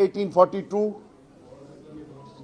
1842,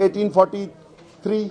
1843,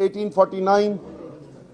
1849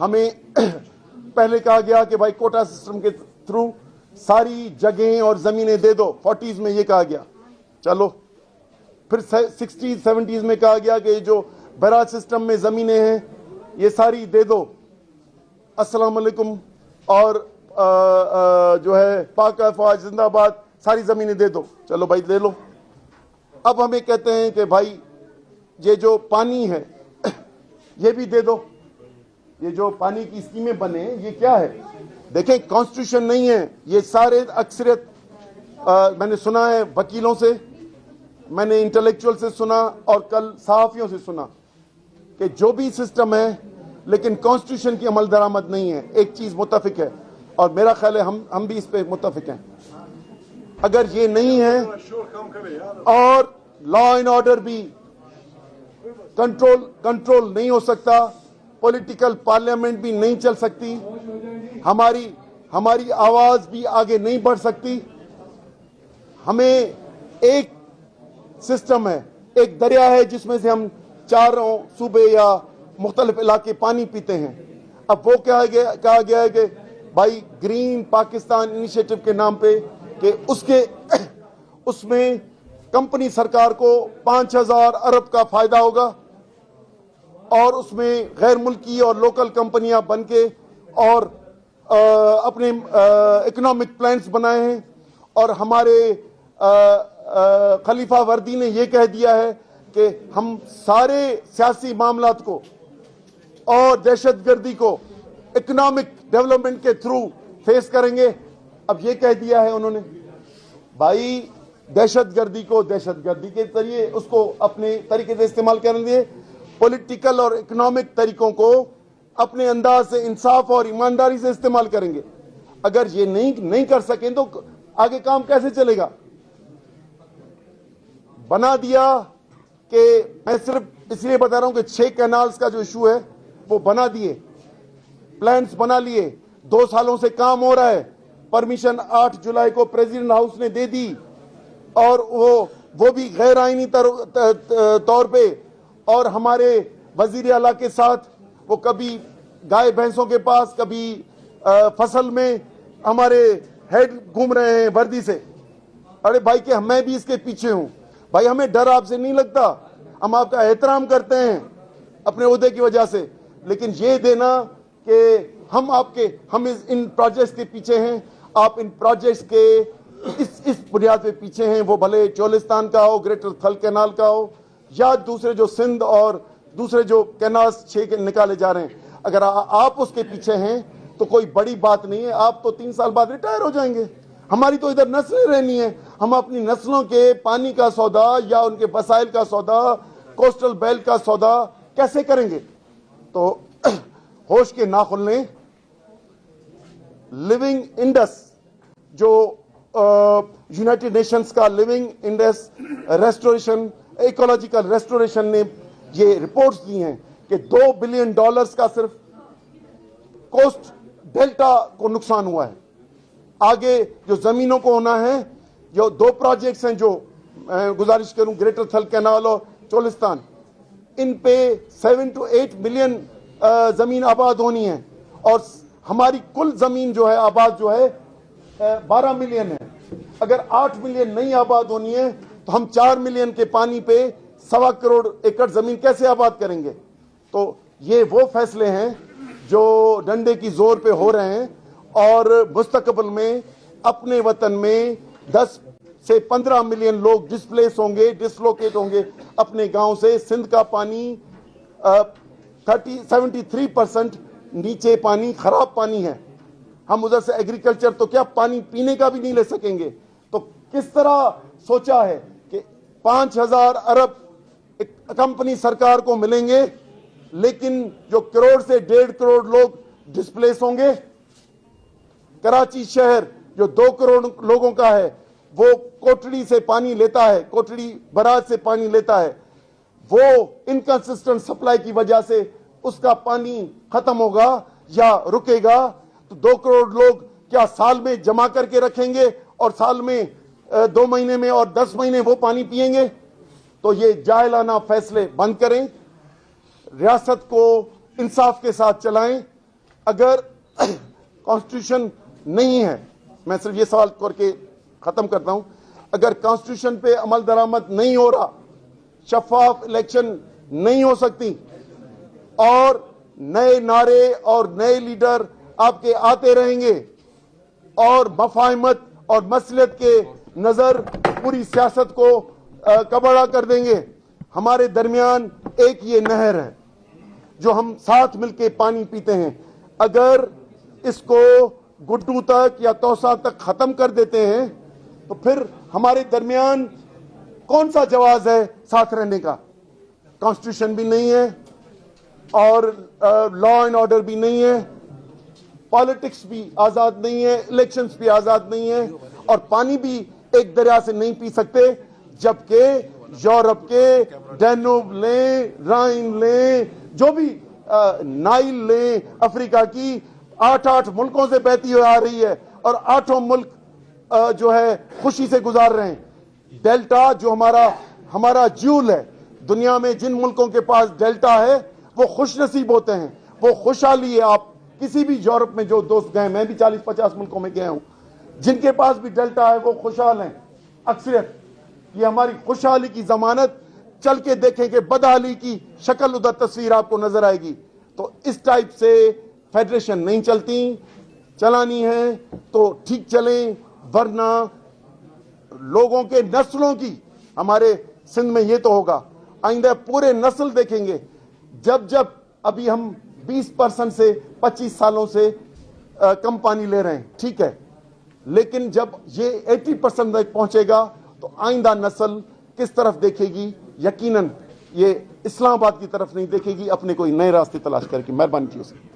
ہمیں پہلے کہا گیا کہ بھائی کوٹا سسٹم کے تھرو ساری جگہیں اور زمینیں دے دو، 40s میں یہ کہا گیا، چلو پھر 60s 70s میں کہا گیا کہ جو براج سسٹم میں زمینیں ہیں یہ ساری دے دو، السلام علیکم، اور جو ہے پاک افواج زندہ آباد، ساری زمینیں دے دو، چلو بھائی دے لو۔ اب ہمیں کہتے ہیں کہ بھائی یہ جو پانی ہے یہ بھی دے دو، یہ جو پانی کی اسکیمیں بنے یہ کیا ہے؟ دیکھیں کانسٹیٹیوشن نہیں ہے یہ، سارے اکثریت میں نے سنا ہے وکیلوں سے، میں نے انٹلیکچوئل سے سنا اور کل صحافیوں سے سنا کہ جو بھی سسٹم ہے لیکن کانسٹیٹیوشن کی عمل درآمد نہیں ہے۔ ایک چیز متفق ہے اور میرا خیال ہے ہم بھی اس پہ متفق ہیں، اگر یہ نہیں ہے اور لا اینڈ آرڈر بھی کنٹرول نہیں ہو سکتا، پولیٹیکل پارلیمنٹ بھی نہیں چل سکتی، ہماری آواز بھی آگے نہیں بڑھ سکتی۔ ہمیں ایک سسٹم ہے، ایک دریا ہے جس میں سے ہم چاروں صوبے یا مختلف علاقے پانی پیتے ہیں۔ اب وہ کہا گیا ہے کہ بھائی گرین پاکستان انیشیٹو کے نام پہ کہ اس میں کمپنی سرکار کو 5,000 ارب کا فائدہ ہوگا، اور اس میں غیر ملکی اور لوکل کمپنیاں بن کے اور اپنے اکنامک پلانز بنائے ہیں، اور ہمارے خلیفہ وردی نے یہ کہہ دیا ہے کہ ہم سارے سیاسی معاملات کو اور دہشت گردی کو اکنامک ڈیولپمنٹ کے تھرو فیس کریں گے۔ اب یہ کہہ دیا ہے انہوں نے، بھائی دہشت گردی کو دہشت گردی کے ذریعے اس کو اپنے طریقے سے استعمال کریں گے، پولیٹیکل اور اکنامک طریقوں کو اپنے انداز سے انصاف اور ایمانداری سے استعمال کریں گے۔ اگر یہ نہیں کر سکیں تو آگے کام کیسے چلے گا؟ بنا دیا کہ میں صرف اس لیے بتا رہا ہوں کہ 6 کینالز کا جو ایشو ہے وہ بنا دیے، پلانز بنا لیے، 2 سالوں سے کام ہو رہا ہے، پرمیشن 8 جولائی کو پریزیڈنٹ ہاؤس نے دے دی، اور وہ بھی غیر آئینی طور پہ، اور ہمارے وزیر اعلیٰ کے ساتھ وہ کبھی گائے بھینسوں کے پاس، کبھی فصل میں ہمارے ہیڈ گھوم رہے ہیں وردی سے۔ ارے بھائی کہ میں بھی اس کے پیچھے ہوں، بھائی ہمیں ڈر آپ سے نہیں لگتا، ہم آپ کا احترام کرتے ہیں اپنے عہدے کی وجہ سے، لیکن یہ دینا کہ ہم ان پروجیکٹس کے پیچھے ہیں، آپ ان پروجیکٹس کے اس بنیاد پہ پیچھے ہیں، وہ بھلے چولستان کا ہو، گریٹر تھل کینال کا ہو، یا دوسرے جو سندھ اور دوسرے جو کینالز 6 نکالے جا رہے ہیں، اگر آپ اس کے پیچھے ہیں تو کوئی بڑی بات نہیں ہے، آپ تو 3 سال بعد ریٹائر ہو جائیں گے، ہماری تو ادھر نسلیں رہنی ہیں، ہم اپنی نسلوں کے پانی کا سودا یا ان کے وسائل کا سودا، کوسٹل بیلٹ کا سودا کیسے کریں گے؟ تو ہوش کے ناخن لیں۔ لیونگ انڈس جو یونائٹڈ نیشنز کا living Indus restoration, ecological restoration نے یہ رپورٹس دی ہیں کہ $2 بلین کا صرف کوسٹ ڈیلٹا کو نقصان ہوا ہے۔ آگے جو زمینوں کو ہونا ہے، جو 2 پروجیکٹس ہیں جو گزارش کروں، گریٹر تھل کینال اور چولستان، ان پہ 7 to 8 ملین زمین آباد ہونی ہے، اور ہماری کل زمین جو ہے آباد جو ہے 12 ملین ہے۔ اگر 8 ملین نہیں آباد ہونی ہے تو ہم 4 ملین کے پانی پہ 1.25 کروڑ ایکڑ زمین کیسے آباد کریں گے؟ تو یہ وہ فیصلے ہیں جو ڈنڈے کی زور پہ ہو رہے ہیں، اور مستقبل میں اپنے وطن میں 10 سے 15 ملین لوگ ڈسپلیس ہوں گے، ڈسلوکیٹ ہوں گے اپنے گاؤں سے۔ سندھ کا پانی 73% نیچے پانی خراب پانی ہے، ہم ادھر سے ایگریکلچر تو کیا پانی پینے کا بھی نہیں لے سکیں گے۔ تو کس طرح سوچا ہے کہ 5,000 ارب کمپنی سرکار کو ملیں گے، لیکن جو کروڑ سے 1.5 کروڑ لوگ ڈسپلیس ہوں گے؟ کراچی شہر جو 2 کروڑ لوگوں کا ہے، وہ کوٹڑی سے پانی لیتا ہے، کوٹڑی براج سے پانی لیتا ہے، وہ انکنسسٹنٹ سپلائی کی وجہ سے اس کا پانی ختم ہوگا یا رکے گا؟ تو 2 کروڑ لوگ کیا سال میں جمع کر کے رکھیں گے اور سال میں 2 مہینے میں اور 10 مہینے وہ پانی پیئیں گے؟ تو یہ جاہلانہ فیصلے بند کریں، ریاست کو انصاف کے ساتھ چلائیں، اگر کانسٹیٹیوشن نہیں ہے، میں صرف یہ سوال کر کے ختم کرتا ہوں، اگر کانسٹیٹیوشن پہ عمل درآمد نہیں ہو رہا، شفاف الیکشن نہیں ہو سکتی، اور نئے نعرے اور نئے لیڈر آپ کے آتے رہیں گے اور مفاہمت اور مصلحت کے نظر پوری سیاست کو کبڑا کر دیں گے، ہمارے درمیان ایک یہ نہر ہے جو ہم ساتھ مل کے پانی پیتے ہیں، اگر اس کو گڈو تک یا توسا تک ختم کر دیتے ہیں تو پھر ہمارے درمیان کون سا جواز ہے ساتھ رہنے کا؟ کانسٹیٹیوشن بھی نہیں ہے اور لا اینڈ آرڈر بھی نہیں ہے، پالیٹکس بھی آزاد نہیں ہے، الیکشنز بھی آزاد نہیں ہے، اور پانی بھی ایک دریا سے نہیں پی سکتے، جبکہ یورپ کے ڈینوب لیں، رائن لیں، جو بھی نائل لیں، افریقہ کی 8 ملکوں سے بہتی ہوئی آ رہی ہے، اور 8 ملک جو ہے خوشی سے گزار رہے ہیں۔ ڈیلٹا جو ہمارا جیول ہے، دنیا میں جن ملکوں کے پاس ڈیلٹا ہے وہ خوش نصیب ہوتے ہیں، وہ خوشحالی ہے۔ آپ کسی بھی یورپ میں جو دوست گئے، میں بھی 40-50 ملکوں میں گیا ہوں، جن کے پاس بھی ڈیلٹا ہے وہ خوشحال ہیں اکثریت۔ یہ ہماری خوشحالی کی ضمانت، چل کے دیکھیں کہ بدحالی کی شکل ادھر تصویر آپ کو نظر آئے گی۔ تو اس ٹائپ سے فیڈریشن نہیں چلتی، چلانی ہے تو ٹھیک چلیں، ورنہ لوگوں کے نسلوں کی، ہمارے سندھ میں یہ تو ہوگا، آئندہ پورے نسل دیکھیں گے، جب ابھی ہم 20% سے 25 سالوں سے کم پانی لے رہے ہیں، ٹھیک ہے، لیکن جب یہ 80% تک پہنچے گا تو آئندہ نسل کس طرف دیکھے گی؟ یقیناً یہ اسلام آباد کی طرف نہیں دیکھے گی، اپنے کوئی نئے راستے تلاش کر کے۔ مہربانی کیجیے۔